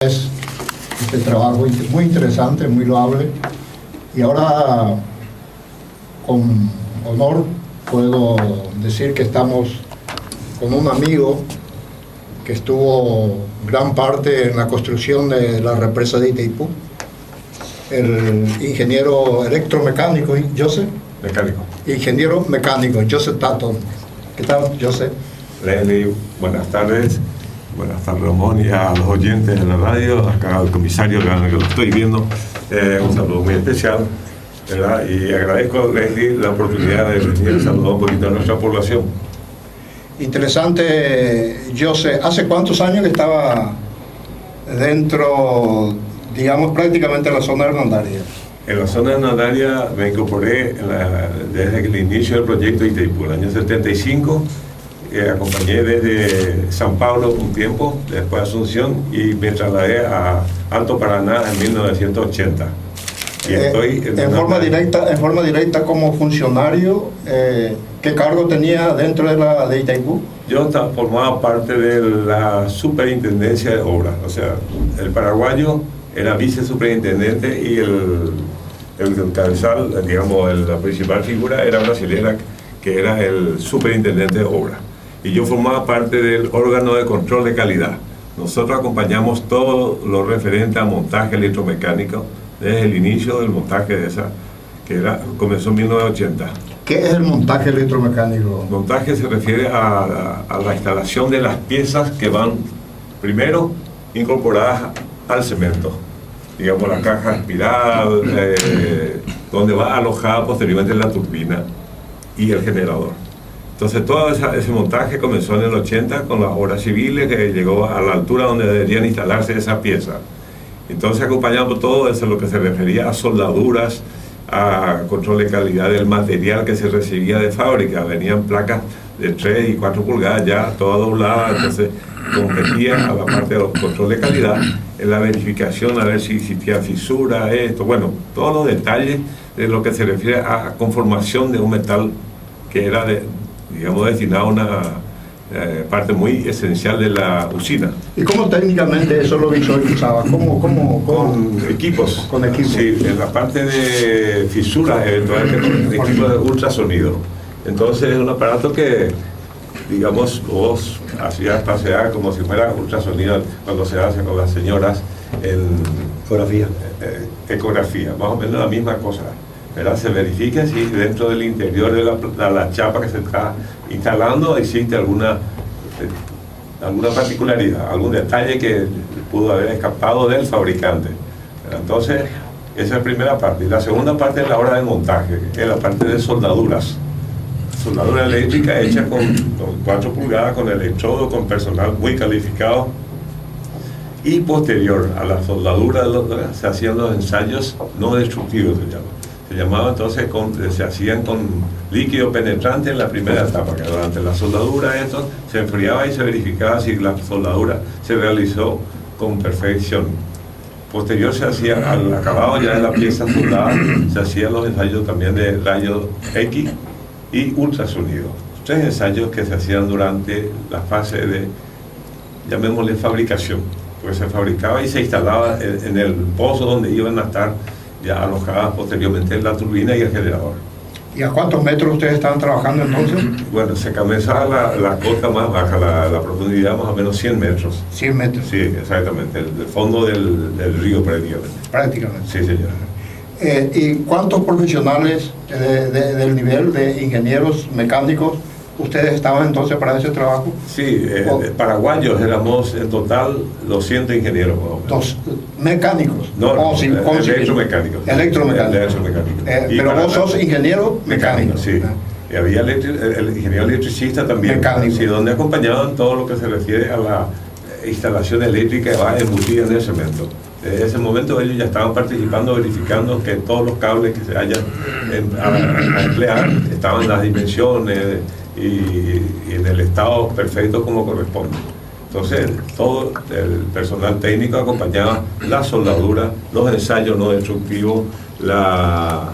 Este trabajo muy interesante, muy loable, y ahora con honor puedo decir que estamos con un amigo que estuvo gran parte en la construcción de la represa de Itaipú, el ingeniero electromecánico Joseph. Ingeniero mecánico Joseph Tatton. ¿Qué tal, Joseph? Leslie, buenas tardes. Buenas tardes, Ramón, y a los oyentes de la radio, acá al comisario que lo estoy viendo, un saludo muy especial, ¿verdad? Y agradezco, Leslie, la oportunidad de venir a saludar un poquito a nuestra población. Interesante, José. ¿Hace cuántos años que estaba dentro, digamos, prácticamente en la zona hernandaria? En la zona hernandaria me incorporé desde el inicio del proyecto Itaipú, el año 75. Acompañé desde San Pablo un tiempo, después Asunción, y me trasladé a Alto Paraná en 1980. Y estoy en forma directa como funcionario, ¿qué cargo tenía dentro de Itaipú? Yo formaba parte de la superintendencia de obras, o sea, el paraguayo era vicesuperintendente y el cabezal, digamos, la principal figura era brasilera, que era el superintendente de obras. Y yo formaba parte del órgano de control de calidad. Nosotros acompañamos todo lo referente a montaje electromecánico desde el inicio del montaje de esa, comenzó en 1980. ¿Qué es el montaje electromecánico? Montaje se refiere a la instalación de las piezas que van primero incorporadas al cemento. Digamos, la caja espiral, donde va alojada posteriormente la turbina y el generador. Entonces todo ese montaje comenzó en el 80 con las obras civiles, que llegó a la altura donde deberían instalarse esas piezas. Entonces acompañamos todo eso, lo que se refería a soldaduras, a control de calidad del material que se recibía de fábrica. Venían placas de 3 y 4 pulgadas ya, todas dobladas, entonces competía a la parte de control de calidad en la verificación, a ver si existía fisura, bueno, todos los detalles de lo que se refiere a conformación de un metal que era digamos, destinado a una parte muy esencial de la usina. ¿Y cómo técnicamente eso lo visualizaba? Con equipos. Con equipos. Sí, en la parte de fisuras, eventualmente con equipos de ultrasonido. Entonces es un aparato que, digamos, vos hacías pasear como si fuera ultrasonido cuando se hace con las señoras en ecografía, más o menos la misma cosa. ¿Verdad? Se verifica si dentro del interior de la chapa que se está instalando existe alguna particularidad, algún detalle que pudo haber escapado del fabricante. ¿Verdad? Entonces, esa es la primera parte. Y la segunda parte es la hora de montaje, que es la parte de soldaduras. Soldadura eléctrica hecha con 4 pulgadas, con electrodo, con personal muy calificado. Y posterior a la soldadura se hacían los ensayos no destructivos, se llamaba entonces, se hacían con líquido penetrante en la primera etapa, que durante la soldadura esto se enfriaba y se verificaba si la soldadura se realizó con perfección. Posterior se hacía, al acabado ya de la pieza soldada, se hacían los ensayos también de rayos X y ultrasonido. 3 ensayos que se hacían durante la fase de, llamémosle, fabricación, porque se fabricaba y se instalaba en el pozo donde iban a estar ya alojadas posteriormente la turbina y el generador. ¿Y a cuántos metros ustedes estaban trabajando entonces? Bueno, se comenzaba la cota más baja, la profundidad más o menos 100 metros. 100 metros. Sí, exactamente, el fondo del río prácticamente. Prácticamente. Sí, señor. ¿Y cuántos profesionales del nivel de ingenieros mecánicos ustedes estaban entonces para ese trabajo? Sí, paraguayos éramos en total 200 ingenieros. ¿Mecánicos? No, electromecánicos. Electromecánicos. Pero vos sos ingeniero mecánico. Sí. Y había el ingeniero electricista también. Mecánico. Sí, donde acompañaban todo lo que se refiere a la instalación eléctrica que va embutida en el cemento. Desde ese momento ellos ya estaban participando, verificando que todos los cables que se hayan a emplear estaban en las dimensiones y en el estado perfecto como corresponde. Entonces, todo el personal técnico acompañaba la soldadura, los ensayos no destructivos, la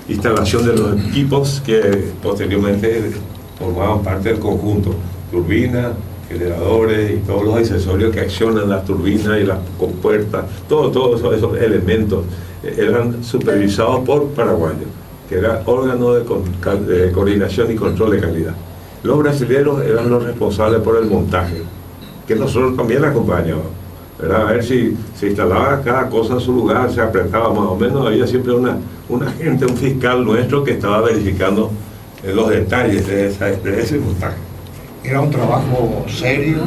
instalación de los equipos que posteriormente formaban parte del conjunto, turbina, generadores y todos los accesorios que accionan las turbinas y las compuertas, todos esos elementos eran supervisados por paraguayos, que era órgano de coordinación y control de calidad. Los brasileños eran los responsables por el montaje, que nosotros también acompañábamos, ¿verdad? A ver si se instalaba cada cosa en su lugar, se apretaba más o menos, había siempre un agente, un fiscal nuestro que estaba verificando los detalles de ese montaje. Era un trabajo serio,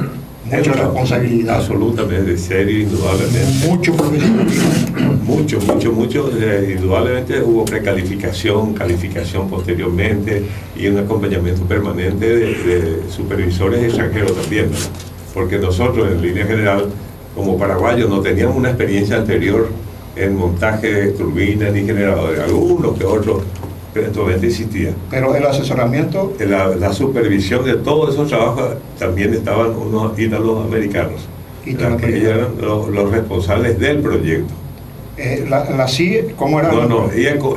mucha responsabilidad. Absolutamente serio, indudablemente. Mucho profesionalismo. Mucho. Indudablemente hubo precalificación, calificación posteriormente y un acompañamiento permanente de supervisores extranjeros también, ¿no? Porque nosotros, en línea general, como paraguayos, no teníamos una experiencia anterior en montaje de turbinas ni generadores. Algunos que otros eventualmente existía. Pero el asesoramiento... La supervisión de todos esos trabajos también estaban unos ítalos americanos, que ellos eran los responsables del proyecto. ¿La CIE cómo era? No, IECO.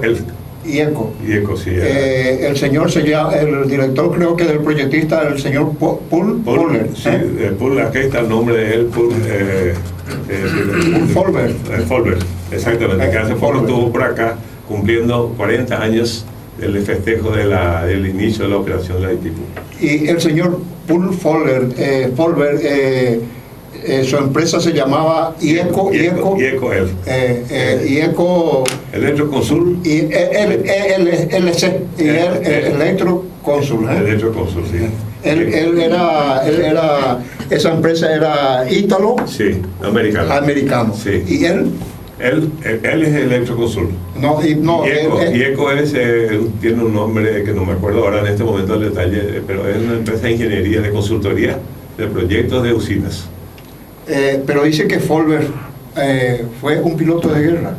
IECO, sí. El señor se llama, el director creo que del proyectista, el señor Puller. Sí, Pull, aquí está el nombre de él, Pull Folber. Folber, exactamente, que hace poco estuvo por acá cumpliendo 40 años del festejo del inicio de la operación de la ITIPU. Y el señor Pull Folber, su empresa se llamaba IECO Electroconsul y LC y Electroconsul. Electroconsul, sí. Él era, esa empresa era ítalo. Sí, americano. Sí. Y él es Electroconsul. IECO tiene un nombre que no me acuerdo ahora en este momento el detalle, pero es una empresa de ingeniería, de consultoría de proyectos de usinas. Pero dice que Folber fue un piloto de guerra.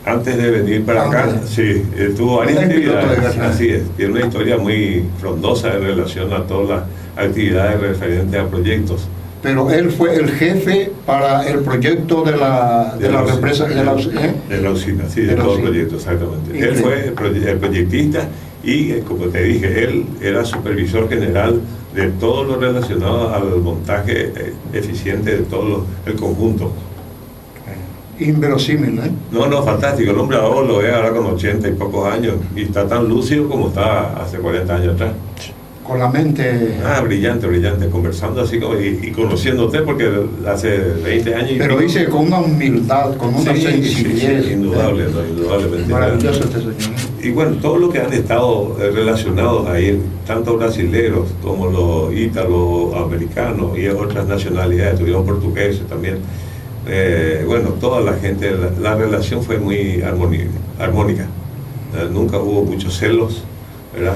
Antes de venir para acá, sí, tuvo varias actividades. Así es, tiene una historia muy frondosa en relación a todas las actividades referentes a proyectos. Pero él fue el jefe para el proyecto de la represa, de la usina, sí, de todo el proyecto, exactamente. Él fue el proyectista y, como te dije, él era supervisor general de todo lo relacionado al montaje eficiente de todo el conjunto. Inverosímil, ¿eh? No, fantástico. El hombre ahora lo ve ahora con 80 y pocos años y está tan lúcido como estaba hace 40 años atrás. Con la mente... brillante, conversando así y conociéndote porque hace 20 años... Pero dice con una humildad, con una sencillez. Sí, indudablemente. Maravilloso este señor. Y bueno, todos los que han estado relacionados ahí, tanto brasileños como los ítalos americanos y otras nacionalidades, tuvieron portugueses también. Bueno, toda la gente, la relación fue muy armónica. Nunca hubo muchos celos.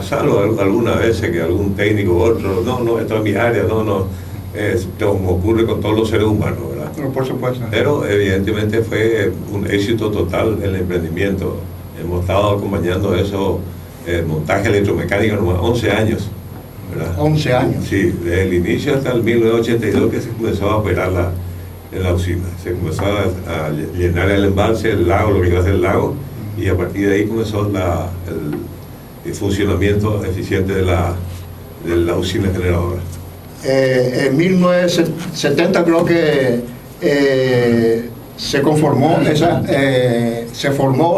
Salvo algunas veces que algún técnico u otro, no, esto es mi área, como ocurre con todos los seres humanos, ¿verdad? No, por supuesto. Pero evidentemente fue un éxito total el emprendimiento. Hemos estado acompañando eso, montaje electromecánico, 11 años, ¿verdad? 11 años. Sí, desde el inicio hasta el 1982 que se comenzó a operar en la usina. Se comenzó a llenar el embalse, el lago, lo que iba a ser el lago, y a partir de ahí comenzó el funcionamiento eficiente de la usina generadora. En 1970 creo que se formó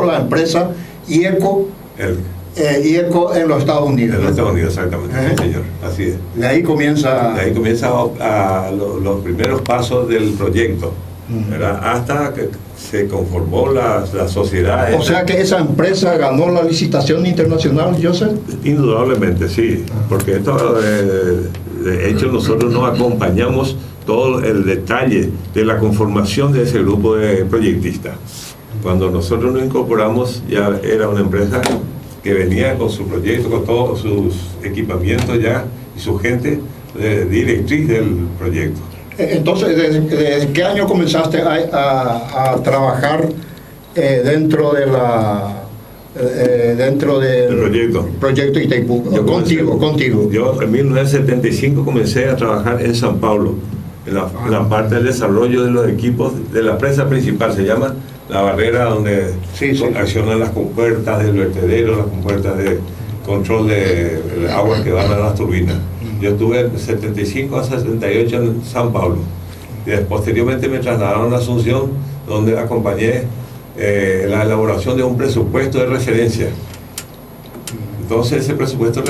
la empresa IECO en los Estados Unidos. En los Estados Unidos, exactamente, sí, señor, así es. De ahí comienza los primeros pasos del proyecto, ¿verdad? Hasta que se conformó la sociedad. O sea que esa empresa ganó la licitación internacional, Joseph. Indudablemente, sí, porque esto, de hecho, nosotros nos acompañamos todo el detalle de la conformación de ese grupo de proyectistas. Cuando nosotros nos incorporamos, ya era una empresa que venía con su proyecto, con todos sus equipamientos ya y su gente directriz del proyecto. Entonces, ¿desde qué año comenzaste a trabajar dentro del proyecto Itaipú? Contigo. Yo en 1975 comencé a trabajar en San Paulo, en la parte del desarrollo de los equipos de la presa principal, se llama la barrera donde accionan las compuertas del vertedero, las compuertas de control de agua que van a las turbinas. Yo estuve de 75 a 78 en San Pablo. Y posteriormente me trasladaron a Asunción, donde acompañé la elaboración de un presupuesto de referencia. Entonces ese presupuesto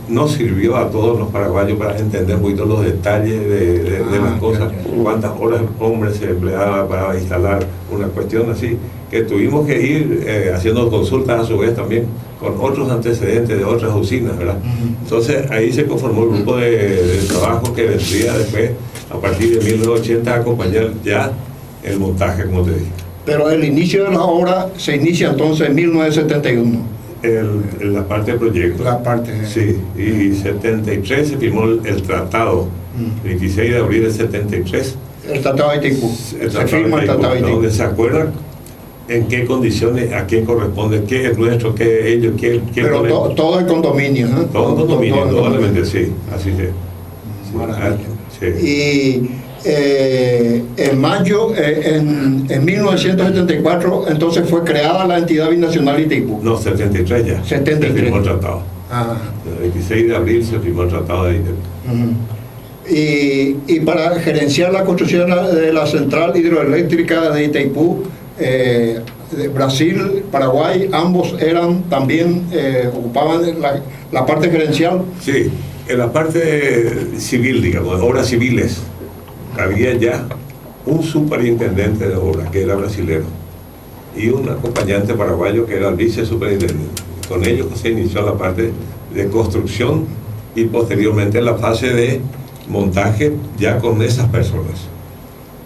nos sirvió a todos los paraguayos para entender un poquito los detalles de las cosas, cuántas horas hombre se empleaba para instalar una cuestión así, que tuvimos que ir haciendo consultas a su vez también con otros antecedentes de otras usinas, ¿verdad? Entonces ahí se conformó el grupo de trabajo que vendría después, a partir de 1980, a acompañar ya el montaje, como te dije. Pero el inicio de la obra se inicia entonces en 1971. La parte del proyecto. La parte. Sí, y 73 se firmó el tratado, 26 de abril del 73. El Tratado de Itaipú. Se firma el Tratado de Itaipú. Donde se acuerdan en qué condiciones, a quién corresponde, qué es nuestro, qué es ellos, qué pero todo es condominio, ¿no? Todo condominio, indudablemente, sí, así es. Sí. Y en mayo, en 1974, entonces fue creada la entidad binacional Itaipú. No, 73 ya. 73. Se firmó el tratado. El 26 de abril se firmó el tratado de Itaipú. Y para gerenciar la construcción de la central hidroeléctrica de Itaipú, Brasil, Paraguay, ambos eran también, ocupaban la parte gerencial. Sí, en la parte civil, digamos, obras civiles, había ya un superintendente de obras, que era brasilero, y un acompañante paraguayo, que era el vicesuperintendente. Con ellos se inició la parte de construcción y posteriormente la fase de montaje ya con esas personas.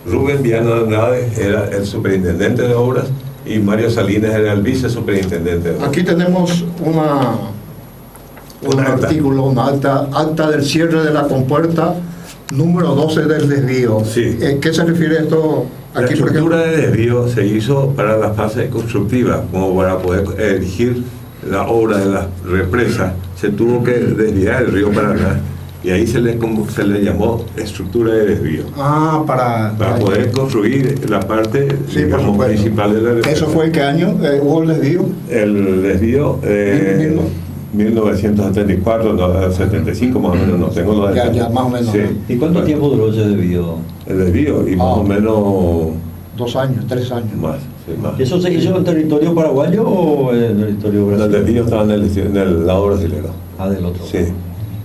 Rubén Viana Andrade era el superintendente de obras y Mario Salinas era el vicesuperintendente de obras. Aquí tenemos un artículo, una acta del cierre de la compuerta número 12 del desvío. Sí. ¿Qué se refiere esto aquí? La estructura de desvío se hizo para la fase constructiva, como para poder erigir la obra de la represa. Se tuvo que desviar el río Paraná y ahí se le llamó estructura de desvío. Para poder construir la parte, sí, digamos, principal de la represa. ¿Eso fue en qué año hubo el desvío? El desvío 1974, no, 75 más o menos, no tengo los detalles. Ya, más o menos. Sí. ¿Y cuánto tiempo duró ese desvío? El desvío, y más o menos 2 años, 3 años. más. Sí, más. ¿Y eso se hizo en territorio paraguayo o en territorio brasileño? El desvío estaba en el lado brasileño. Del otro. Sí.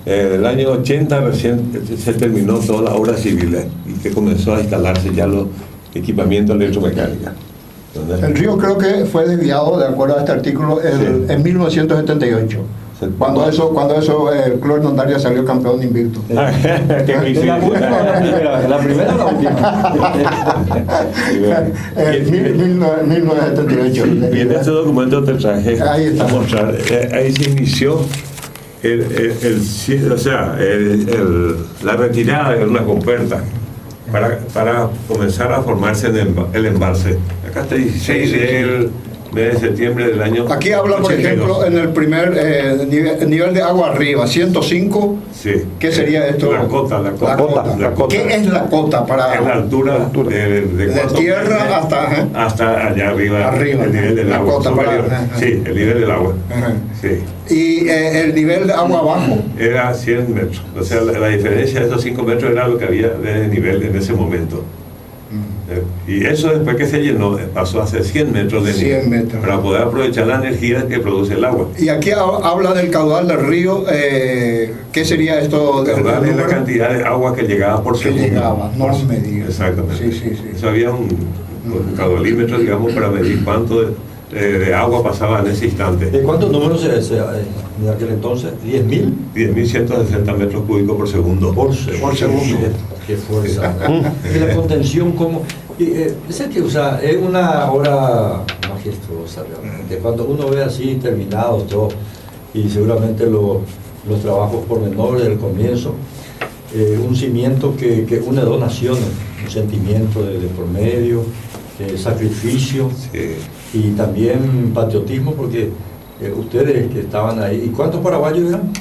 El año 80 recién se terminó todas las obras civiles y que comenzó a instalarse ya los equipamientos electromecánicos. El río creo que fue desviado, de acuerdo a este artículo, en 1978. Cuando eso el Club Hernandaria salió campeón invicto. ¿La primera o la última? En 1978. Y en este documento te traje a mostrar, ahí se inició la retirada de una compuerta para comenzar a formarse el embalse. Acá está 16 del mes de septiembre del año. Aquí habla, por 82. ejemplo, en el primer nivel de agua arriba, 105. Sí. ¿Qué sería esto? La cota. ¿Qué es la cota? Es la altura de tierra hasta allá arriba, el nivel del agua. Cota sí, el nivel del agua. Sí. Y el nivel de agua abajo era 100 metros. O sea, la diferencia de esos 5 metros era lo que había de nivel en ese momento. Y eso después que se llenó pasó a ser 100 metros de nivel, 100 metros. para poder aprovechar la energía que produce el agua. Y aquí habla del caudal del río. ¿Qué sería esto? El caudal es la cantidad de agua que llegaba por segundo. Que llegaba, no se medía. Exactamente. Sí. Eso había un caudalímetro, digamos, para medir cuánto de agua pasaba en ese instante. ¿De cuántos números de aquel entonces? ¿10.000? 10.160 metros cúbicos por segundo. Por segundo. Qué fuerza. ¿Y la contención cómo? Es una obra majestuosa realmente. Cuando uno ve así terminado todo, y seguramente los trabajos pormenores del comienzo, un cimiento que une 2 naciones, un sentimiento de por medio, sacrificio. Sí. Y también patriotismo, porque ustedes que estaban ahí, ¿y cuántos paraguayos eran?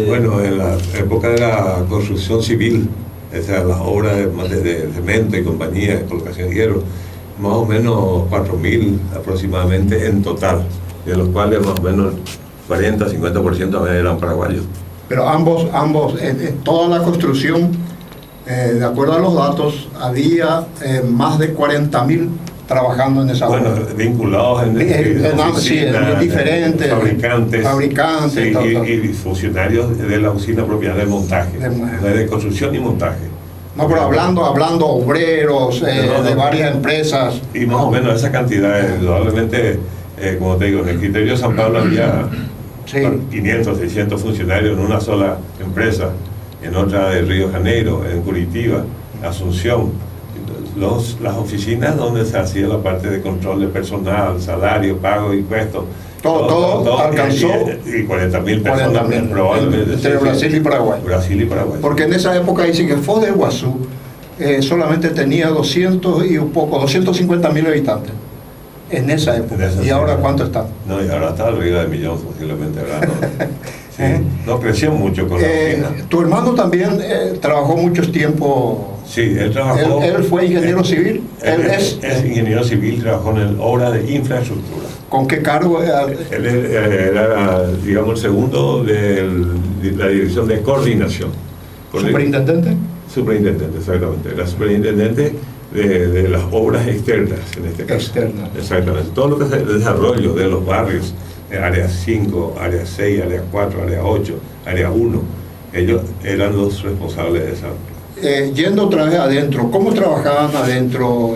Bueno, en la época de la construcción civil, las obras de cemento y compañía, de colocación de hierro, más o menos 4.000 aproximadamente en total, de los cuales más o menos 40-50% eran paraguayos. pero ambos, toda la construcción, de acuerdo a los datos, había más de 40.000 trabajando en esa obra. Bueno, vinculados en diferentes fabricantes sí, y funcionarios de la oficina propiedad de montaje, de construcción y montaje. No, pero hablando obreros de varias empresas. Y más o menos esa cantidad, indudablemente, como te digo, en el criterio de San Pablo había 500, 600 funcionarios en una sola empresa, en otra de Río de Janeiro, en Curitiba, Asunción. Las oficinas donde se hacía la parte de control de personal, salario, pago, impuestos. Todo alcanzó. Y 40.000 personas, probablemente. Entre Brasil y Paraguay. Brasil y Paraguay. Porque en esa época dicen que Foz del Iguazú solamente tenía 250.000 habitantes. En esa época. ¿Y ahora cuánto está? No, y ahora está arriba de millones, posiblemente. ¿Verdad? Sí, no creció mucho con la oficina. Tu hermano también trabajó muchos tiempos. Sí, él trabajó. Él fue ingeniero civil. Él es ingeniero civil, trabajó en obra de infraestructura. ¿Con qué cargo? Él era, digamos, el segundo de la dirección de coordinación. ¿Superintendente? Superintendente, exactamente. Era superintendente de las obras externas, en este caso. Externas. Exactamente. Todo lo que es el desarrollo de los barrios, área 5, área 6, área 4, área 8, área 1. Ellos eran los responsables de esa. Yendo otra vez adentro, ¿cómo trabajaban adentro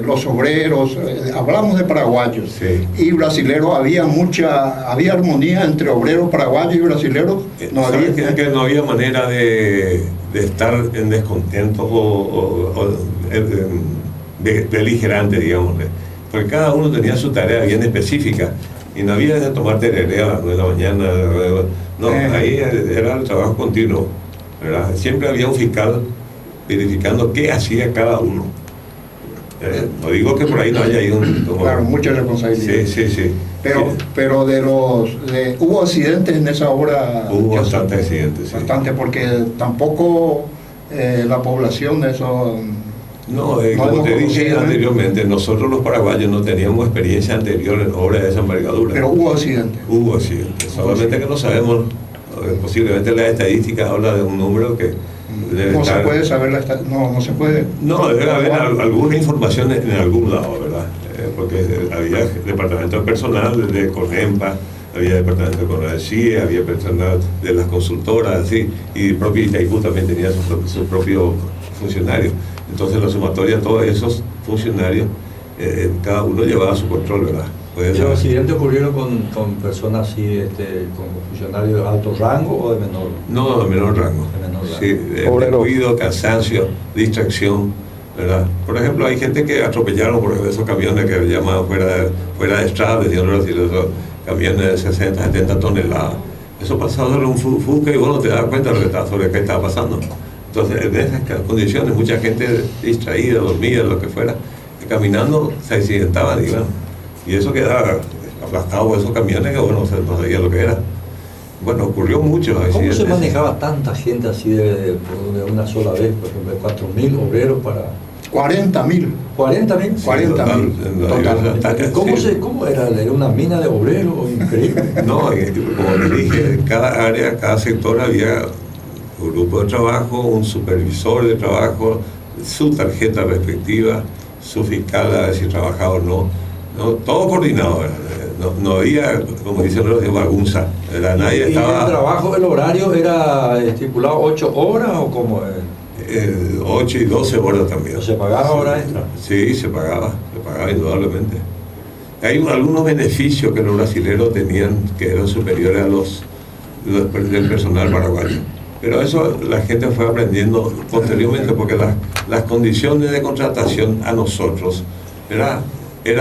los obreros? Hablamos de paraguayos y brasileros. ¿Había armonía entre obreros paraguayos y brasileros? No había que no había manera de estar en descontento o beligerante, digamos, porque cada uno tenía su tarea bien específica y no había de tomar tereré a las 9 de la mañana. No, ahí era el trabajo continuo, ¿verdad? Siempre había un fiscal verificando qué hacía cada uno. No digo que por ahí no haya ido claro, mucha responsabilidad. Sí. Pero hubo accidentes en esa obra. Hubo bastantes accidentes. Bastante, porque tampoco la población de eso. No, como te dije anteriormente, nosotros los paraguayos no teníamos experiencia anterior en obras de esa envergadura. Pero hubo accidentes. Hubo accidentes. Solamente que no sabemos, posiblemente la estadística habla de un número que no se puede saber no se puede. No, debe haber alguna información en algún lado, ¿verdad? Porque había departamento de personal de CONEMPA, había departamento de CONADCIE, había personal de las consultoras, así, y el propio Itaipú también tenía sus propios funcionarios. Entonces la sumatoria de todos esos funcionarios, cada uno llevaba su control, ¿verdad? ¿Los accidentes ocurrieron con personas así, con funcionarios de alto rango o de menor? No, de menor rango. Sí, descuido, cansancio, distracción, ¿verdad? Por ejemplo, hay gente que atropellaron por esos camiones que llamaban fuera de estrada, esos camiones de 60, 70 toneladas. Eso pasaba sobre un Fuca y bueno, te das cuenta sobre qué estaba pasando. Entonces, en esas condiciones, mucha gente distraída, dormida, lo que fuera, caminando se accidentaban, digamos. Y eso quedaba aplastado por esos camiones que, bueno, no sabía lo que era. Bueno, ocurrió mucho. ¿Cómo se manejaba tanta gente así de una sola vez? Por ejemplo, 4.000 obreros para... 40.000. ¿40.000? 40.000. ¿Cómo era? ¿Era una mina de obreros? Increíble. No, como te dije, cada área, cada sector había un grupo de trabajo, un supervisor de trabajo, su tarjeta respectiva, su fiscal a ver si trabajaba o no, todo coordinado. No había, como dicen los de bagunza, nadie estaba... ¿Y el trabajo, el horario era estipulado 8 horas o cómo? 8 y 12 horas también. ¿Se pagaba hora extra? Sí, se pagaba indudablemente. Hay algunos beneficios que los brasileños tenían que eran superiores a los del personal paraguayo. Pero eso la gente fue aprendiendo posteriormente porque las condiciones de contratación a nosotros era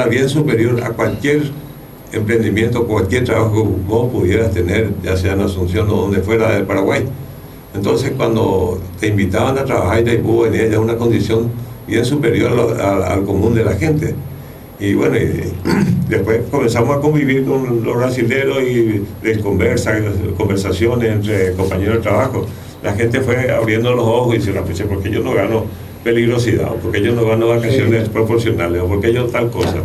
bien superior a cualquier emprendimiento, cualquier trabajo que vos pudieras tener, ya sea en Asunción o donde fuera del Paraguay. Entonces cuando te invitaban a trabajar en Itaipú venía ya una condición bien superior al común de la gente. Y bueno, después comenzamos a convivir con los brasileños y de conversaciones entre compañeros de trabajo. La gente fue abriendo los ojos y diciendo, ¿por qué yo no gano peligrosidad? ¿Por qué yo no gano vacaciones proporcionales? ¿O por qué yo tal cosa?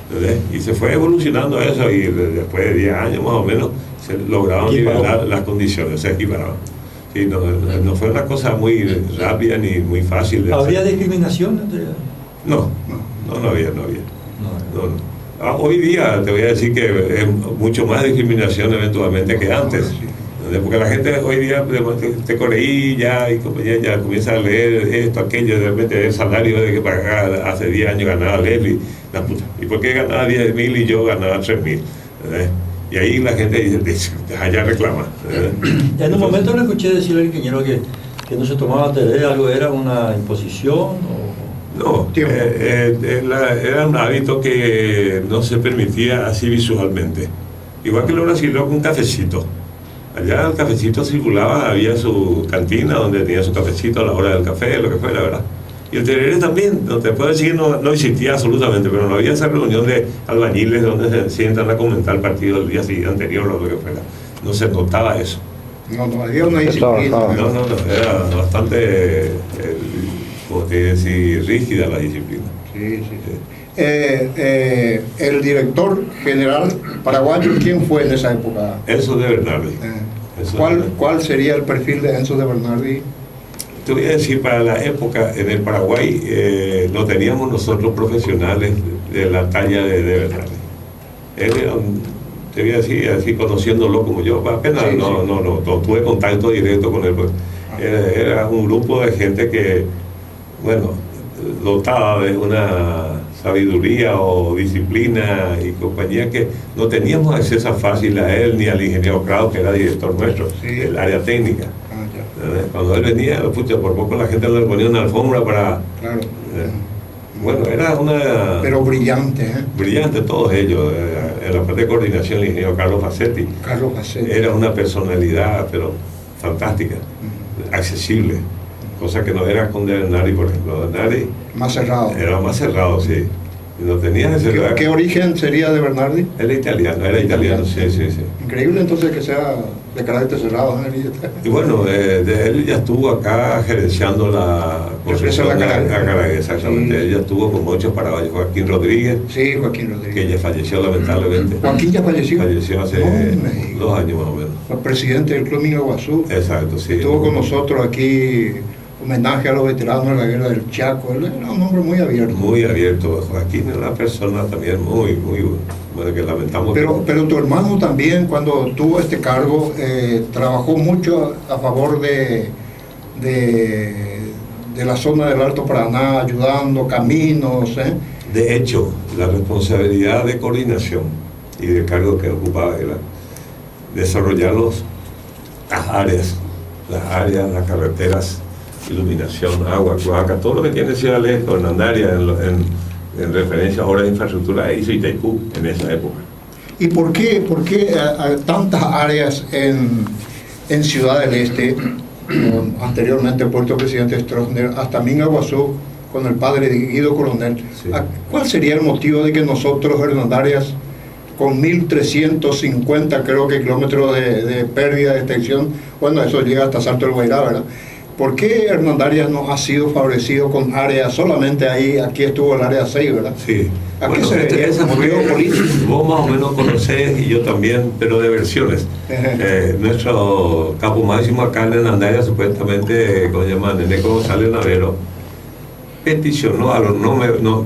¿Entendés? Y se fue evolucionando eso y después de 10 años más o menos se lograron nivelar las condiciones, se equiparaban. Sí, no fue una cosa muy rápida ni muy fácil de ¿Habría hacer. discriminación entre...? No había. Hoy día te voy a decir que es mucho más discriminación eventualmente que antes. Porque la gente hoy día te correí ya y compañía ya comienza a leer esto, aquello, de repente el salario de que pagaba hace 10 años ganaba Leslie, la puta. ¿Y por qué ganaba 10.000 y yo ganaba 3.000? Y ahí la gente dice, allá reclama. En un momento le escuché decir al ingeniero que no se tomaba té, algo era una imposición o... No, era un hábito que no se permitía así visualmente. Igual que lo brasileños con un cafecito. Allá el cafecito circulaba, había su cantina donde tenía su cafecito a la hora del café, lo que fuera, ¿verdad? Y el tereré también, no te puedo decir que no existía absolutamente, pero no había esa reunión de albañiles donde se sientan a comentar el partido del día anterior o lo que fuera. No se notaba eso. No había una disciplina. No, era bastante, como te decía, rígida la disciplina. Sí. El director general paraguayo, ¿quién fue en esa época? Enzo de Bernardi. ¿Cuál sería el perfil de Enzo de Bernardi? Te voy a decir, para la época en el Paraguay no teníamos nosotros profesionales de la talla de Bernardi. Él era te voy a decir, así conociéndolo como yo, apenas no tuve contacto directo con él. Pues. Era un grupo de gente que, bueno, dotada de una sabiduría o disciplina y compañía que no teníamos acceso fácil a él ni al ingeniero Krauss, que era director nuestro, del área técnica. Cuando él venía, pucha, por poco la gente le ponía una alfombra para... Claro. Bueno, era una... Pero brillante, Brillante todos ellos. En la parte de coordinación, el ingeniero Carlos Facetti. Era una personalidad, pero fantástica, accesible. Cosa que no era con De Bernardi, por ejemplo. De Bernardi más cerrado. Era más cerrado, sí. No tenía ese lugar. ¿Qué origen sería de Bernardi? Era italiano, sí. Increíble entonces que sea de carácter cerrado. Y bueno, él ya estuvo acá gerenciando la construcción de Caracas, exactamente. Él ya estuvo con muchos paraguayos. Joaquín Rodríguez. Sí, Joaquín Rodríguez. Que ya falleció lamentablemente. ¿Joaquín ya falleció? Falleció hace 2 años más o menos. El presidente del Club Minga Guazú. Exacto, sí. Estuvo con nosotros aquí, homenaje a los veteranos de la guerra del Chaco. Él era un hombre muy abierto. Muy abierto. Joaquín era una persona también muy bueno, que lamentamos. Pero tu hermano también, cuando tuvo este cargo, trabajó mucho a favor de la zona del Alto Paraná, ayudando caminos. De hecho, la responsabilidad de coordinación y del cargo que ocupaba era desarrollar las áreas, las carreteras, iluminación, agua, cloaca, todo lo que tiene Ciudad Leste, Hernandaria, en referencia a obras de infraestructura, hizo Itaipú en esa época. ¿Y por qué tantas áreas en Ciudad del Este, anteriormente Puerto Presidente Stroessner, hasta Minga Guazú, con el padre de Guido Coronel? Sí. ¿Cuál sería el motivo de que nosotros, Hernandarias, con 1.350 creo que kilómetros de pérdida de extensión, bueno, eso llega hasta Salto del Guairá, ¿verdad? ¿Por qué Hernandarias no ha sido favorecido con áreas solamente ahí? Aquí estuvo el área 6, ¿verdad? Sí. ¿A qué se refiere ese motivo político? Vos más o menos conocés y yo también, pero de versiones. Nuestro capo máximo acá en Hernandarias, supuestamente, como se llama, Neneco González Navero, peticionó,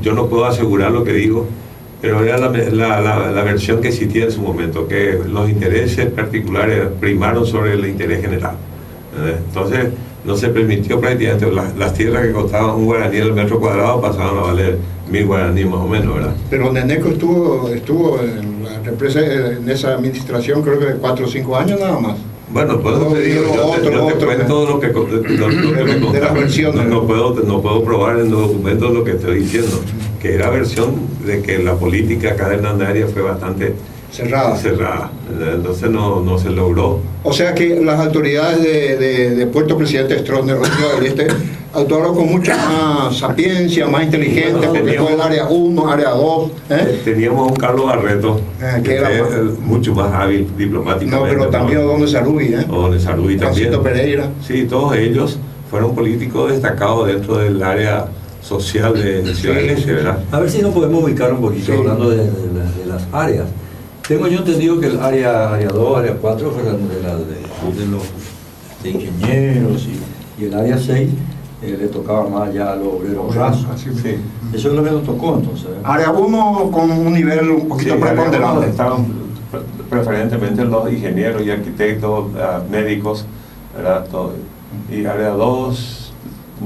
yo no puedo asegurar lo que digo, pero era la versión que existía en su momento, que los intereses particulares primaron sobre el interés general. Entonces, no se permitió prácticamente, las tierras que costaban un guaraní el metro cuadrado pasaban a valer 1.000 guaraníes más o menos, ¿verdad? Pero Neneco estuvo en la represa, en esa administración creo que de 4 o 5 años nada más. Bueno, pues yo te cuento lo que me contaron. No puedo probar en los documentos lo que estoy diciendo, que era versión de que la política acá en Hernandaria fue bastante cerrada. Entonces no se logró. O sea que las autoridades de Puerto Presidente Stroessner actuaron con mucha más sapiencia, más inteligente, porque fue el área 1, área 2. Teníamos un Carlos Barreto, que era mucho más hábil diplomáticamente. No, pero también Don Sarubi, Don Sarubi también. Pereira. Sí, todos ellos fueron políticos destacados dentro del área social de Ciudad del Este, ¿verdad? A ver si nos podemos ubicar un poquito hablando de las áreas. Tengo yo entendido que el área 2, área 4 fueron de los de ingenieros, y el área 6 le tocaba más ya a los obreros rasos. Sí. Eso es lo que nos tocó entonces. Área 1 con un nivel un poquito preponderante. Estaban preferentemente los ingenieros y arquitectos, médicos, ¿verdad? Todo. Y área 2,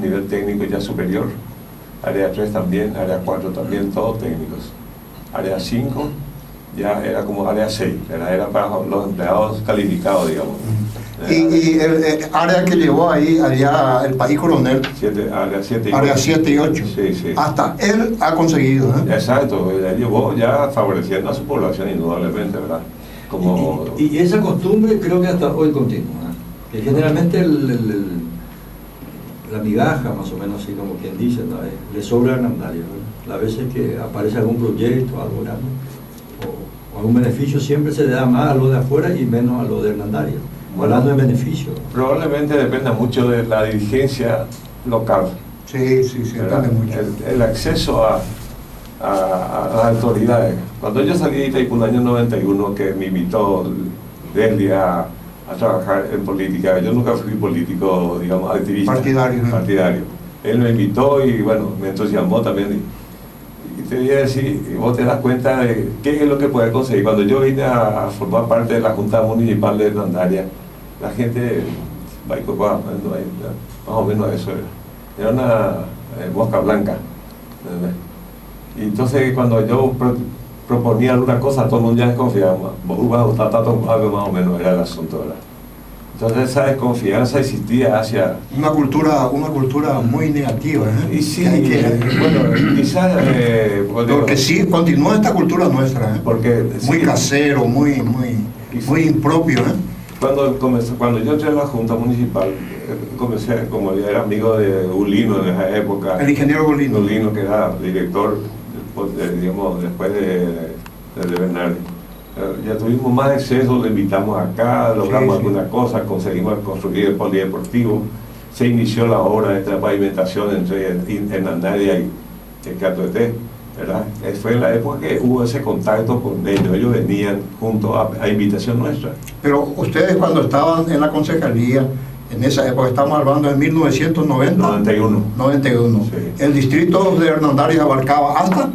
nivel técnico ya superior. Área 3 también, área 4 también, todos técnicos. Área 5 ya era como área 6, era para los empleados calificados, digamos. Y el área que llevó ahí, allá el país coronel, área 7 y 8. área 7 y 8. Sí. Hasta él ha conseguido. Exacto, él llevó ya favoreciendo a su población indudablemente, ¿verdad? Como... Y esa costumbre creo que hasta hoy continúa. Que generalmente la migaja, más o menos así como quien dice, ¿no? Le sobra a Hernandario. Las veces que aparece algún proyecto, algo grande, o algún beneficio, siempre se le da más a lo de afuera y menos a lo de Hernandario. Hablando de beneficio. Probablemente dependa mucho de la dirigencia local. Sí, depende mucho. El acceso a las autoridades. Cuando yo salí de Itaipú en el año 91, que me invitó Delhi a trabajar en política, yo nunca fui político, digamos, activista. Partidario. Él me invitó y bueno, me entusiasmó también. Y te voy a decir, y vos te das cuenta de qué es lo que puedes conseguir. Cuando yo vine a formar parte de la Junta Municipal de Hernandaria, la gente, más o menos eso era una mosca blanca. Y entonces cuando yo proponía alguna cosa, todo el mundo ya desconfiaba. Algo más o menos era el asunto, ¿verdad? Entonces esa desconfianza existía hacia... Una cultura muy negativa, ¿eh? Y sí, bueno, quizás... porque sí, continúa esta cultura nuestra, ¿eh? Porque, muy sí, casero, muy impropio, ¿eh? Cuando yo entré a la Junta Municipal, comencé, como ya era amigo de Ulino en esa época. El ingeniero Ulino. Ulino, que era director, digamos, después de Bernardi. Ya tuvimos más exceso, le invitamos acá, logramos alguna cosa, conseguimos construir el polideportivo, se inició la obra de esta pavimentación entre Hernandaria y el Catueté, ¿verdad? Fue en la época que hubo ese contacto con ellos venían junto a invitación nuestra. Pero ustedes cuando estaban en la concejalía, en esa época, estamos hablando de 1990. 91. Sí. El distrito de Hernandaria abarcaba hasta...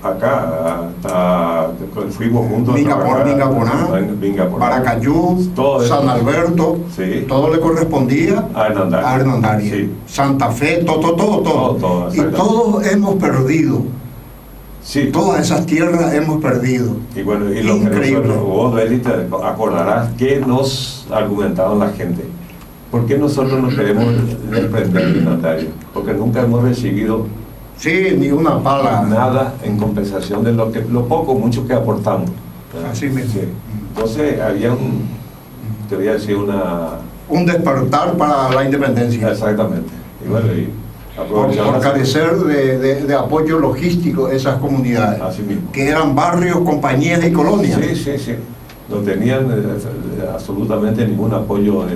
Acá, hasta fuimos juntos Vingaponá, Baracayú, San Alberto, sí, todo le correspondía a Hernandaria. Sí. Santa Fe, todo. Y todos hemos perdido. Sí. Todas esas tierras hemos perdido. Y bueno, y lo que nosotros, vos, Beli, te acordarás que nos argumentaban la gente. ¿Por qué nosotros nos queremos desprender de Hernandaria? Porque nunca hemos recibido... Sí, ni una pala. Nada en compensación de lo mucho que aportamos. Así mismo. Sí. Entonces había te voy a decir un despertar para la independencia. Exactamente. Y bueno, por carecer de apoyo logístico de esas comunidades. Así mismo. Que eran barrios, compañías y colonias. Sí. No tenían absolutamente ningún apoyo.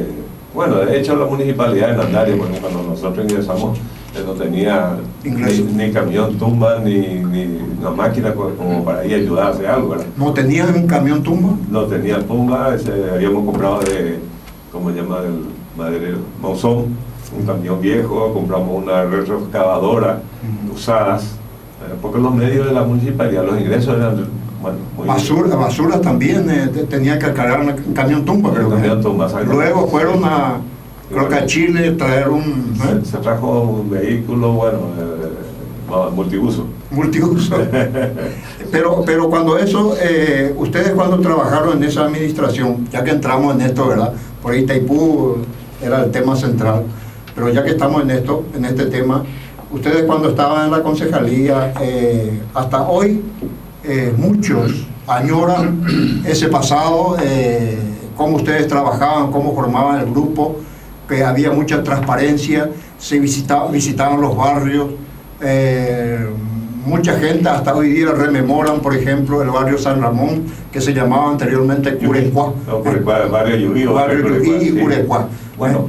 Bueno, de hecho la municipalidad de Hernandaria, cuando nosotros ingresamos, no tenía ni camión tumba, ni una máquina como para ir a ayudar a hacer algo, ¿verdad? ¿No tenían un camión tumba? No tenía tumba, habíamos comprado ¿cómo se llama? El maderero, Mausón, un camión viejo, compramos una retroexcavadora usadas, porque los medios de la municipalidad, los ingresos eran... Bueno, basura también tenía que cargar un camión tumba, creo que. Luego fueron creo que a Chile traer se trajo un vehículo, multiuso. pero cuando eso, ustedes cuando trabajaron en esa administración, ya que entramos en esto, ¿verdad? Por ahí Itaipú era el tema central, pero ya que estamos en este tema, ustedes cuando estaban en la concejalía, hasta hoy, muchos añoran ese pasado, cómo ustedes trabajaban, cómo formaban el grupo, que había mucha transparencia, se visitaban los barrios, mucha gente hasta hoy día rememoran, por ejemplo, el barrio San Ramón, que se llamaba anteriormente Curecuá. Barrio Yubí y Curecuá. Bueno,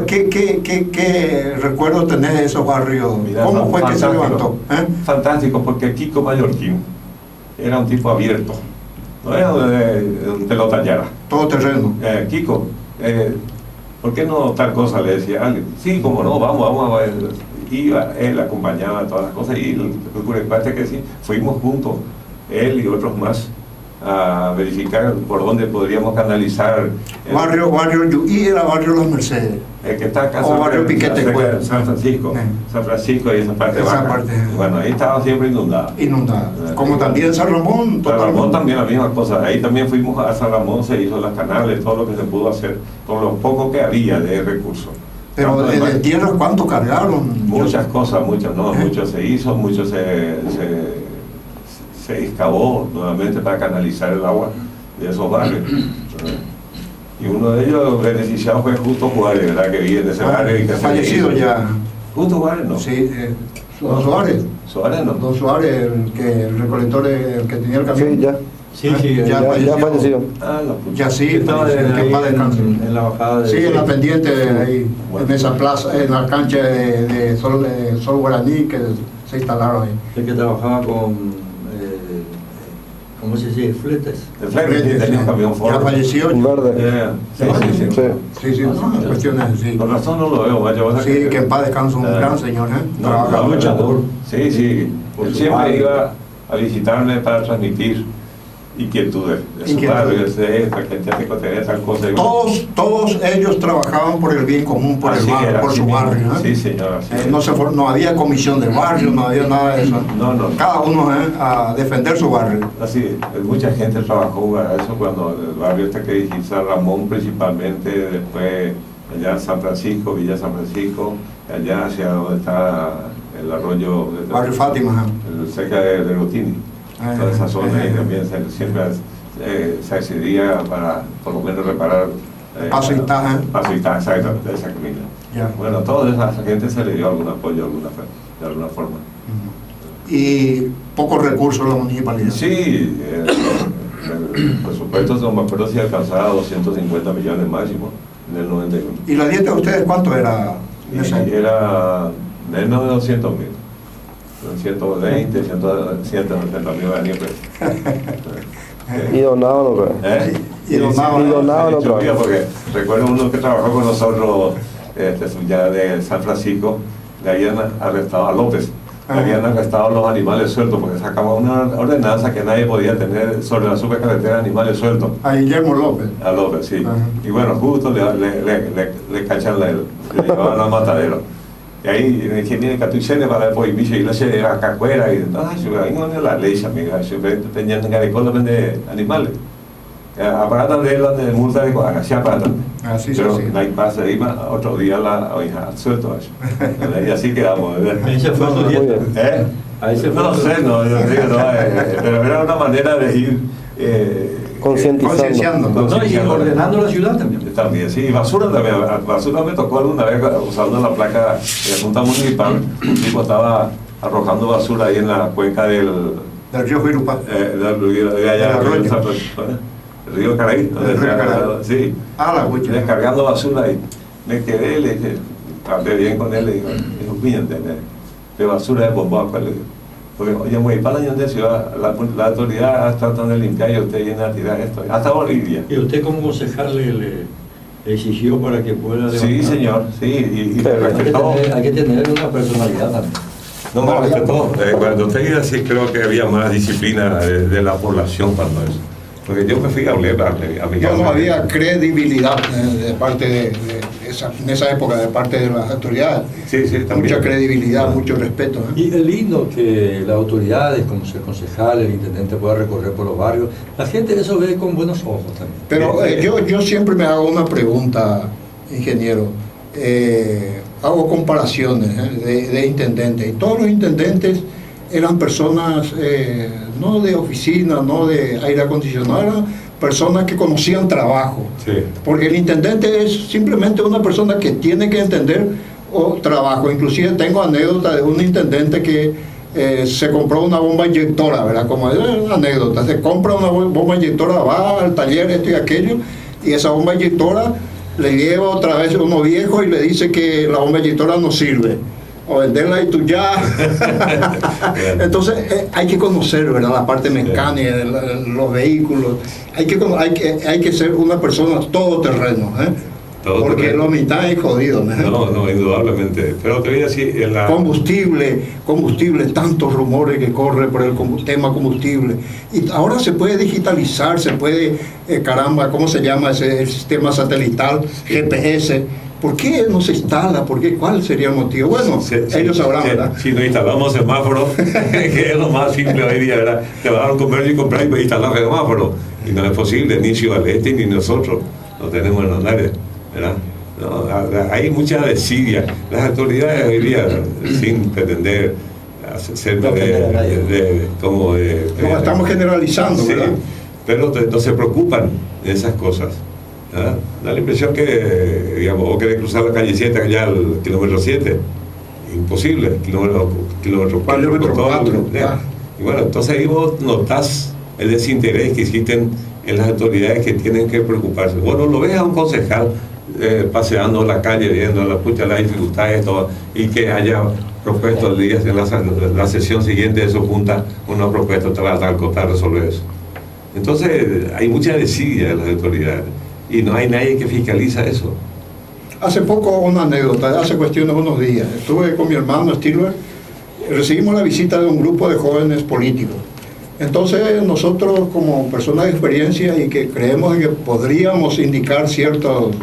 ¿qué recuerdos tenés de esos barrios? Mirá, ¿Cómo fue que se levantó? Fantástico, porque Kiko Mallorquín era un tipo abierto, no era un pelota llara. Todo terreno. Kiko ¿por qué no tal cosa? Le decía alguien. Sí, como no, vamos a ver. Iba, él acompañaba todas las cosas y el curepate que sí, fuimos juntos, él y otros más, a verificar por dónde podríamos canalizar Barrio Yuí era barrio Las Mercedes. el que está acá O barrio Piquete, cerca de pues. San Francisco, San Francisco y esa parte Esa baja. parte. Bueno, ahí estaba siempre inundada. Inundada. Como también San Ramón, San Ramón totalmente. también la misma cosa. Ahí también fuimos a San Ramón, se hizo las canales, todo lo que se pudo hacer con lo poco que había de recursos. Pero Tanto de tierra, ¿cuánto cargaron? muchas cosas, muchas no, mucho se hizo, mucho se excavó nuevamente para canalizar el agua de esos barrios. Y uno de ellos beneficiado fue Justo Juárez, ¿verdad? Que vive en ese barrio y que se fallecido hizo. ya. Justo Juárez no. Sí, Don Suárez. Suárez no. Don Suárez, el recolector, el que tenía el camión. Sí, ya. Sí, Ya falleció. Ah, la puta. Ya sí, Estaba falleció, que en paz descanse. en la bajada de... Sí, en la pendiente de ahí, Bueno. en esa plaza, en la cancha de Sol Guaraní que se instalaron ahí. El que trabajaba con, ¿cómo se dice? Fletes. El Fleck tenía un camión Ya Ford. falleció. Un verde. Sí, sí, sí. Sí. Sí, no, cuestiones así. Con razón no lo veo, macho. Vas a Sí, que en paz descanse, un gran señor, ¿eh? No, Trabajador. no, luchador. Sí, sí. Por Él su siempre barrio. iba a visitarme para transmitir inquietudes de su Inquietudes. barrio, de esta que tenía tal cosa. Y bueno, Todos ellos trabajaban por el bien común, por el así barrio, era, por así su mismo. barrio. ¿eh? Sí, señor. Así es. No había comisión de barrio, no había nada de eso. No, no. Cada uno a defender su barrio. Así es. Mucha gente trabajó a eso cuando el barrio este que dije, San Ramón principalmente, después allá San Francisco, Villa San Francisco, allá hacia donde está el arroyo de Barrio Fátima. cerca de Rotini. Toda esa zona ahí también siempre se accedía para por lo menos reparar Paso y Taja. Paso y Taja, exactamente, de esa camina. Ya. Bueno, a toda esa gente se le dio algún apoyo de alguna forma. Y pocos recursos la municipalidad. Sí, el presupuesto, no me acuerdo si alcanzaba 250 millones máximo en el 91. ¿Y la dieta de ustedes cuánto era? Y era menos de 200 mil. 120, 170 mil años. Y donaban otra vez. ¿Eh? Y donaban. Y donaban otra vez. Porque recuerdo uno que trabajó con nosotros ya de San Francisco, le habían arrestado a López, le habían arrestado los animales sueltos porque sacaba una ordenanza que nadie podía tener sobre la supercarretera de animales sueltos. A Guillermo López. A López, sí. Ajá. Y bueno, justo le cachan le llevaban al matadero. Y ahí me dije, mire, Catuicene para el pollo, y la se era cacuera, y ahí no es la ley, amiga, yo tenían garecol de animales. Aparatan de él, de multa de coaga, se aparatan. Así Pero sí. no hay pase, ahí otro día la oija, suelto eso. Y así quedamos. Ahí se fue su dieta. ¿Eh? Ahí se fue No su- sé, no, yo digo, no, pero era una manera de ir Concienciando. No, y ordenando la ciudad también. También, sí, basura también. Basura me tocó alguna vez usando la placa de la Junta Municipal. Un tipo estaba arrojando basura ahí en la cuenca del Del río Juirupa. de allá, El arroyo. el río Caraí. donde El río está- Caraí. Sí, Ah, la huicha. descargando basura ahí. Me quedé, le dije, hablé bien con él, le digo, fíjate, de basura de bomba, le digo. Porque, oye, muy para el año de ciudad, la autoridad está tratando de limpiar y usted viene a tirar esto. Hasta Bolivia. ¿Y usted como concejal le exigió para que pueda Sí, levantar? señor, sí, y me Pero respetó. Hay que tener una personalidad también. No me respetó. Cuando usted iba así, creo que había más disciplina de la población cuando eso. Porque yo me fui a hablar No había credibilidad de parte de en esa época, de parte de las autoridades. Sí, sí, también. Mucha credibilidad, mucho respeto. ¿eh? Y es lindo que las autoridades, como el concejal, el intendente, pueda recorrer por los barrios. La gente eso ve con buenos ojos también. Pero yo siempre me hago una pregunta, ingeniero. Hago comparaciones de intendentes. Y todos los intendentes eran personas no de oficina, no de aire acondicionado, eran personas que conocían trabajo. Sí. Porque el intendente es simplemente una persona que tiene que entender trabajo. Inclusive tengo anécdota de un intendente que se compró una bomba inyectora, ¿verdad? Como es una anécdota, se compra una bomba inyectora, va al taller esto y aquello, y esa bomba inyectora le lleva otra vez uno viejo y le dice que la bomba inyectora no sirve. O venderla y tú ya. Entonces hay que conocer, ¿verdad? La parte mecánica, los vehículos. Hay que ser una persona todoterreno, ¿eh? Porque la mitad es jodido, ¿no? No, indudablemente. Pero te voy a decir, en la... Combustible, tantos rumores que corren por el tema combustible. Y ahora se puede digitalizar, se puede, ¿cómo se llama el sistema satelital? GPS. ¿Por qué no se instala? ¿Cuál sería el motivo? Bueno, ellos sabrán, ¿verdad? Si no instalamos semáforos, que es lo más simple hoy día, ¿verdad? Te vas a un comercio y comprar y instalar semáforos. Y no es posible, ni Ciudad del Este ni nosotros no tenemos en los áreas, ¿verdad? No, hay mucha desidia. Las autoridades hoy día, sin pretender ser como estamos generalizando, sí, ¿verdad? Pero no se preocupan de esas cosas. ¿Ah? Da la impresión que, digamos, vos querés cruzar la calle 7 allá al kilómetro 7, imposible, kilómetro 4. Y bueno, entonces ahí vos notás el desinterés que existen en las autoridades que tienen que preocuparse. Bueno, lo ves a un concejal paseando la calle, viendo las dificultades, todo, y que haya propuesto el día en la sesión siguiente de su junta una propuesta para resolver eso. Entonces hay mucha desidia de las autoridades y no hay nadie que fiscaliza eso. Hace poco, una anécdota, hace cuestión de unos días, estuve con mi hermano Stilber, recibimos la visita de un grupo de jóvenes políticos. Entonces nosotros, como personas de experiencia y que creemos que podríamos indicar ciertos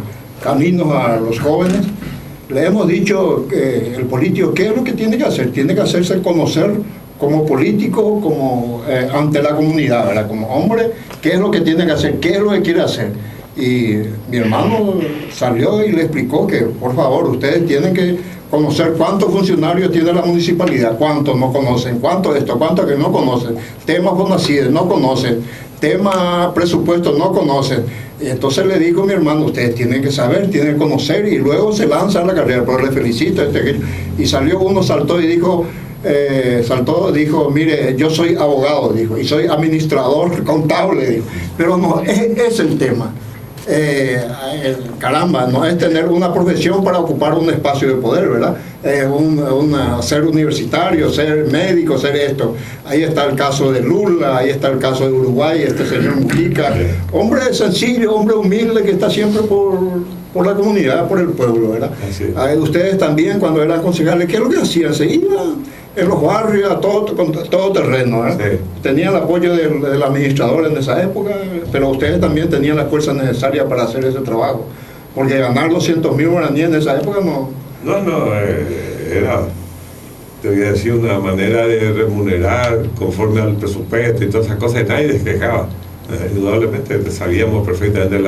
caminos a los jóvenes, le hemos dicho que el político, ¿qué es lo que tiene que hacer? Tiene que hacerse conocer como político, como ante la comunidad, ¿verdad? Como hombre, ¿qué es lo que tiene que hacer? ¿Qué es lo que quiere hacer? Y mi hermano salió y le explicó que, por favor, ustedes tienen que conocer cuántos funcionarios tiene la municipalidad, cuántos no conocen, cuántos esto, cuántos que no conocen, temas Bonacide no conocen, tema presupuesto no conocen. Y entonces le digo a mi hermano, ustedes tienen que saber, tienen que conocer y luego se lanzan a la carrera, pero le felicito. Y salió uno, saltó y dijo, dijo, mire, yo soy abogado, dijo, y soy administrador contable, dijo, pero no, es el tema. Caramba, no es tener una profesión para ocupar un espacio de poder, ¿verdad? Ser universitario, ser médico, ser esto. Ahí está el caso de Lula, ahí está el caso de Uruguay, este señor Mujica, hombre sencillo, hombre humilde que está siempre por la comunidad, por el pueblo, ¿verdad? Ustedes también, cuando eran concejales, ¿qué es lo que hacían? Se iban en los barrios a todo terreno, ¿verdad? Sí. Tenían el apoyo del administrador en esa época, pero ustedes también tenían las fuerzas necesarias para hacer ese trabajo, porque ganar 200.000 guaraníes en esa época no... Era, te voy a decir, una manera de remunerar conforme al presupuesto y todas esas cosas, y nadie despejaba. Indudablemente sabíamos perfectamente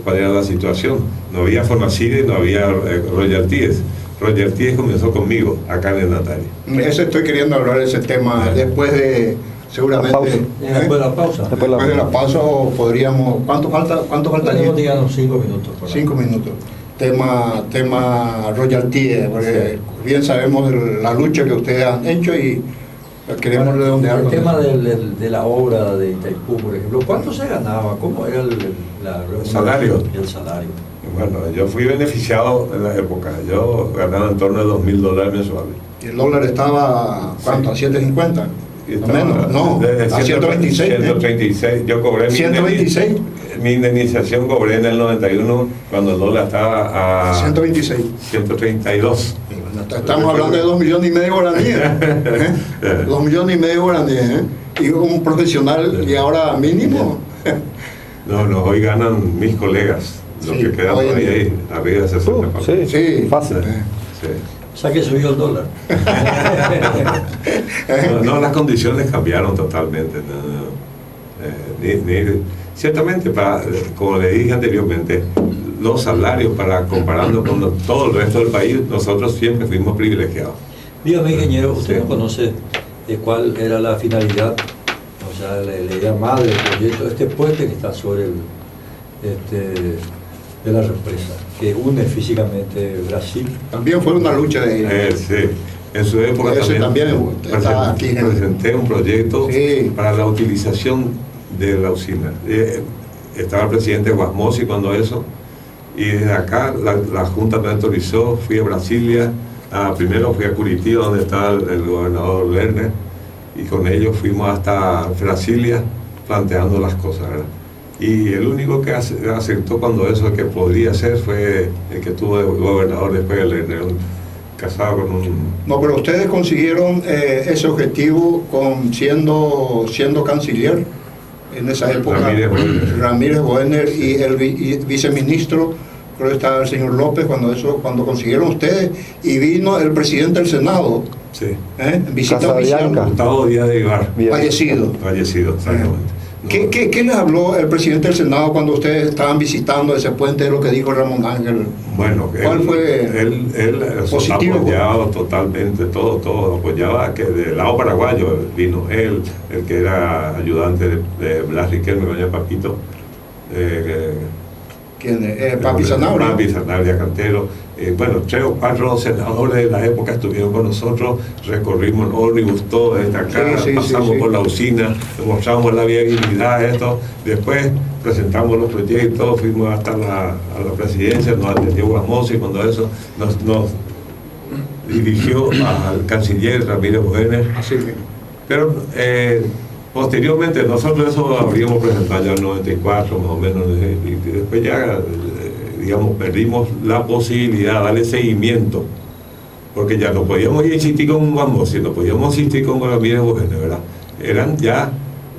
cuál era la situación. No había Fonacide, no había royalties. Royalties comenzó conmigo, acá en el Natalia. Eso estoy queriendo hablar de ese tema después de, seguramente... Después de la pausa. Después de la pausa podríamos... ¿Cuánto faltaría? Digamos 5 minutos. 5 minutos. Tema royalties, porque bien sabemos la lucha que ustedes han hecho y queremos redondear. El tema de la obra de Itaipú, por ejemplo, ¿cuánto se ganaba? ¿Cómo era el salario? El salario. Bueno, yo fui beneficiado en la época. Yo ganaba en torno a $2.000 mensuales. ¿Y el dólar estaba, cuánto? ¿A 7.50? Menos, no, a 126. 136. Yo cobré 126. Mi indemnización cobré en el 91 cuando el dólar estaba a 126. 132. Estamos hablando de 2,5 millones de guaraníes. 2,5 millones de guaraníes. Y un profesional, y ahora mínimo. No, hoy ganan mis colegas. Los que quedan por ahí arriba de 60%. Sí, fácil. Sí. O sea que subió el dólar. No, las condiciones cambiaron totalmente. Ciertamente, como le dije anteriormente, los salarios, comparando con todo el resto del país, nosotros siempre fuimos privilegiados. Dígame, ingeniero, ¿usted no conoce de cuál era la finalidad, o sea, la idea madre del proyecto, este puente que está sobre de la represa, que une físicamente Brasil? También fue una lucha de sí. En su época también presenté un proyecto para la utilización de la usina. Estaba el presidente Guasmosi cuando eso, y desde acá la Junta me autorizó, fui a Brasilia, primero fui a Curitiba donde estaba el gobernador Lerner, y con ellos fuimos hasta Brasilia planteando las cosas, ¿verdad? Y el único que aceptó cuando eso que podría ser fue el que tuvo de gobernador después, el casado con un... No, pero ustedes consiguieron ese objetivo siendo canciller en esa época. Ramírez Boehner y el viceministro, creo que estaba el señor López, cuando consiguieron ustedes, y vino el presidente del Senado, sí, visita oficial, Gustavo Díaz de Ibar, fallecido, exactamente. ¿Qué les habló el presidente del Senado cuando ustedes estaban visitando ese puente de lo que dijo Ramón Ángel? Bueno, ¿cuál fue él positivo? Apoyaba totalmente, todo apoyaba, que del lado paraguayo vino él, el que era ayudante de Blas Riquelme, doña Papito, ¿quién es? Papi Sanabria. Papi Sanabria Cantero. Bueno, 3 o 4 senadores de la época estuvieron con nosotros, recorrimos el ómnibus todo desde acá, pasamos por la usina, mostramos la viabilidad, esto, después presentamos los proyectos, fuimos hasta a la presidencia, nos atendió Guamoso y cuando eso nos dirigió al canciller Ramírez Boehner. Así que. Pero posteriormente nosotros eso habríamos presentado ya en el 94 más o menos, y después ya digamos perdimos la posibilidad de darle seguimiento, porque ya no podíamos insistir con Guamoso, no podíamos insistir con Ramírez Boehner, ¿verdad? Eran ya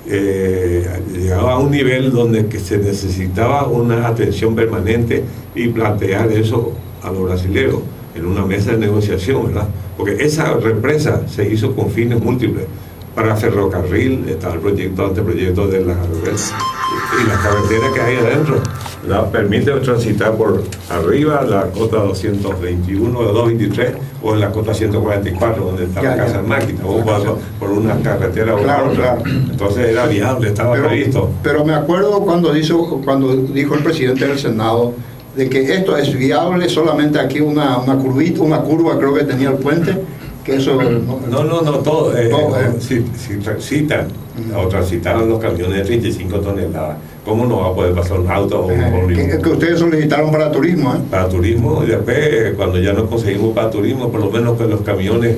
llegaba a un nivel donde que se necesitaba una atención permanente y plantear eso a los brasileños en una mesa de negociación, ¿verdad? Porque esa represa se hizo con fines múltiples. Para ferrocarril estaba el anteproyecto de las y las carreteras que hay adentro, la permite transitar por arriba la cota 221 o 223 o en la cota 144 donde está la casa de máquinas, o por una carretera claro. Entonces era viable, estaba previsto. Pero me acuerdo cuando dijo el presidente del Senado de que esto es viable, solamente aquí una curva creo que tenía el puente, que eso todo si transitan o transitaron los camiones de 35 toneladas, ¿cómo no va a poder pasar un auto o un que ustedes solicitaron para turismo? Para turismo, y después cuando ya no conseguimos para turismo, por lo menos que los camiones